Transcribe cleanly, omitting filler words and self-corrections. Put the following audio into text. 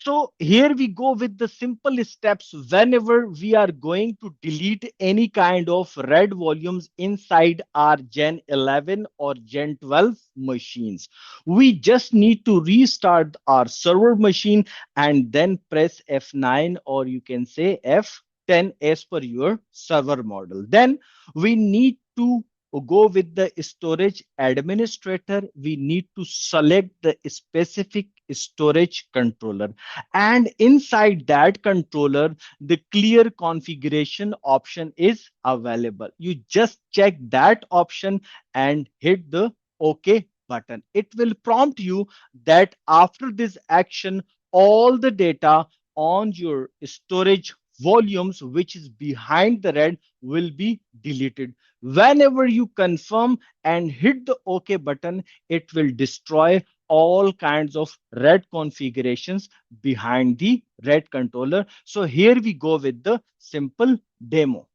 So here we go with the simple steps whenever we are going to delete any kind of read volumes inside our Gen 11 or Gen 12 machines. We just need to restart our server machine and then press F9, or you can say F10 as per your server model. Then we need to go with the storage administrator. We need to select the specific storage controller, and inside that controller the clear configuration option is available. You just check that option and hit the OK button. It will prompt you that after this action all the data on your storage volumes which is behind the red will be deleted. Whenever you confirm and hit the OK button, it will destroy all kinds of red configurations behind the red controller. So here we go with the simple demo.